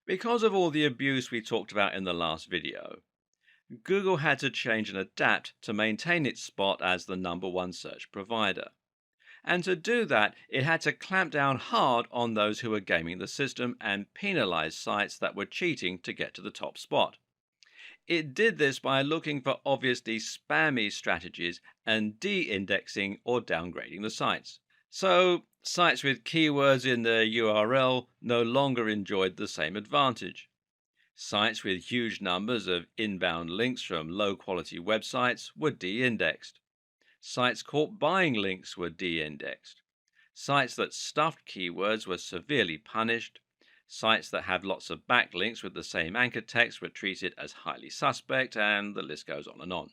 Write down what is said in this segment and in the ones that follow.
Because of all the abuse we talked about in the last video, Google had to change and adapt to maintain its spot as the number one search provider. And to do that, it had to clamp down hard on those who were gaming the system and penalize sites that were cheating to get to the top spot. It did this by looking for obviously spammy strategies and de indexing or downgrading the sites. So, sites with keywords in their URL no longer enjoyed the same advantage. Sites with huge numbers of inbound links from low quality websites were de indexed. Sites caught buying links were de indexed. Sites that stuffed keywords were severely punished. Sites that had lots of backlinks with the same anchor text were treated as highly suspect, and the list goes on and on.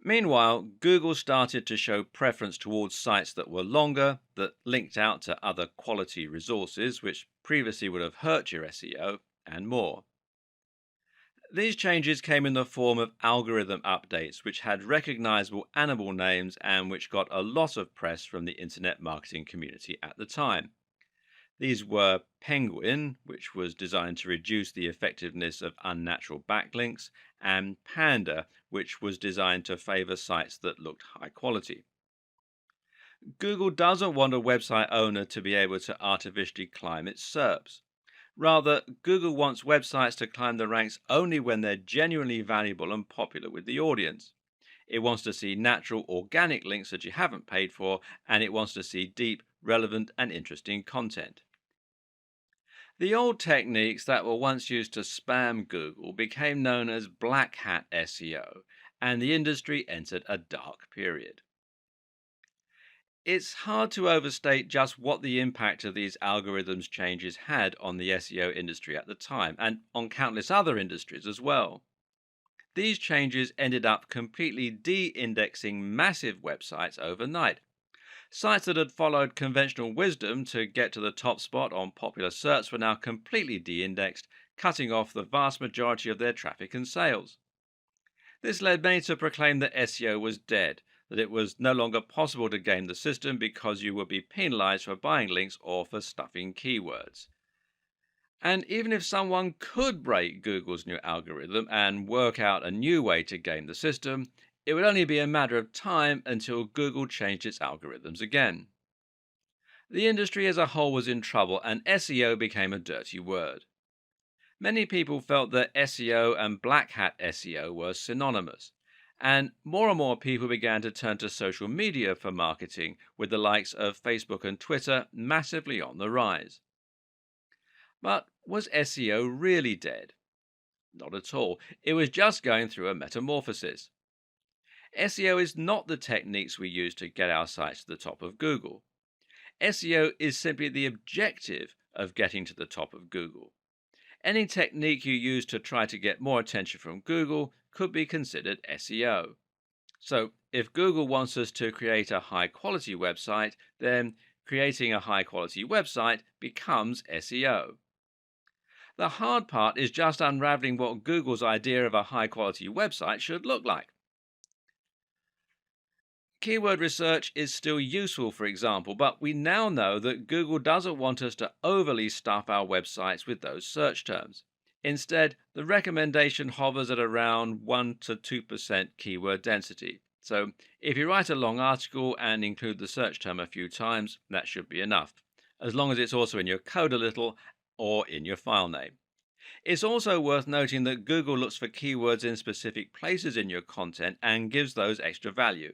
Meanwhile, Google started to show preference towards sites that were longer, that linked out to other quality resources which previously would have hurt your SEO, and more. These changes came in the form of algorithm updates, which had recognizable animal names and which got a lot of press from the internet marketing community at the time. These were Penguin, which was designed to reduce the effectiveness of unnatural backlinks, and Panda, which was designed to favor sites that looked high quality. Google doesn't want a website owner to be able to artificially climb its SERPs. Rather, Google wants websites to climb the ranks only when they're genuinely valuable and popular with the audience. It wants to see natural, organic links that you haven't paid for, and it wants to see deep, relevant, and interesting content. The old techniques that were once used to spam Google became known as black hat SEO, and the industry entered a dark period. It's hard to overstate just what the impact of these algorithms changes had on the SEO industry at the time, and on countless other industries as well. These changes ended up completely de indexing massive websites overnight. Sites that had followed conventional wisdom to get to the top spot on popular search were now completely de indexed, cutting off the vast majority of their traffic and sales. This led many to proclaim that SEO was dead, that it was no longer possible to game the system because you would be penalized for buying links or for stuffing keywords. And even if someone could break Google's new algorithm and work out a new way to game the system, it would only be a matter of time until Google changed its algorithms again. The industry as a whole was in trouble, and SEO became a dirty word. Many people felt that SEO and black hat SEO were synonymous, and more people began to turn to social media for marketing, with the likes of Facebook and Twitter massively on the rise. But was SEO really dead? Not at all. It was just going through a metamorphosis. SEO is not the techniques we use to get our sites to the top of Google. SEO is simply the objective of getting to the top of Google. Any technique you use to try to get more attention from Google could be considered SEO. So, if Google wants us to create a high quality website, then creating a high quality website becomes SEO. The hard part is just unraveling what Google's idea of a high quality website should look like. Keyword research is still useful, for example, but we now know that Google doesn't want us to overly stuff our websites with those search terms. Instead, the recommendation hovers at around 1 to 2% keyword density. So, if you write a long article and include the search term a few times, that should be enough, as long as it's also in your code a little or in your file name. It's also worth noting that Google looks for keywords in specific places in your content and gives those extra value.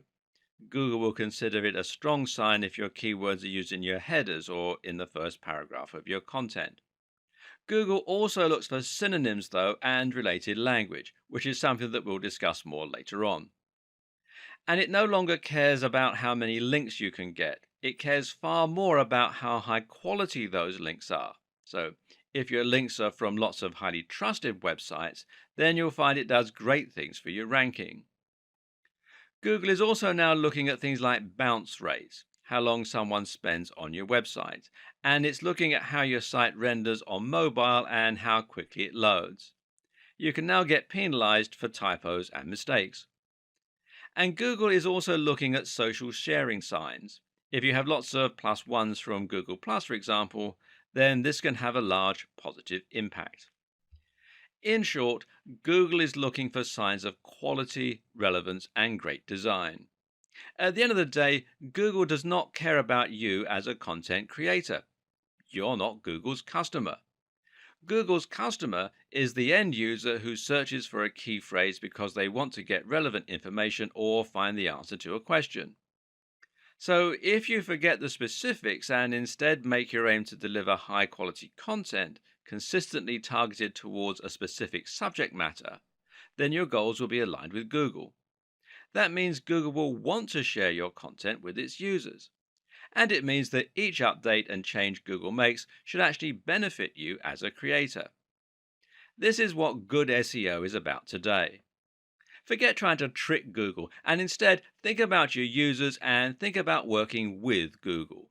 Google will consider it a strong sign if your keywords are used in your headers or in the first paragraph of your content. Google also looks for synonyms, though, and related language, which is something that we'll discuss more later on. And it no longer cares about how many links you can get. It cares far more about how high quality those links are. So, if your links are from lots of highly trusted websites, then you'll find it does great things for your ranking. Google is also now looking at things like bounce rates, how long someone spends on your website, and it's looking at how your site renders on mobile and how quickly it loads. You can now get penalized for typos and mistakes. And Google is also looking at social sharing signs. If you have lots of +1s from Google Plus, for example, then this can have a large positive impact. In short, Google is looking for signs of quality, relevance, and great design. At the end of the day, Google does not care about you as a content creator. You're not Google's customer. Google's customer is the end user who searches for a key phrase because they want to get relevant information or find the answer to a question. So, if you forget the specifics and instead make your aim to deliver high quality content consistently targeted towards a specific subject matter, then your goals will be aligned with Google. That means Google will want to share your content with its users. And it means that each update and change Google makes should actually benefit you as a creator. This is what good SEO is about today. Forget trying to trick Google and instead think about your users and think about working with Google.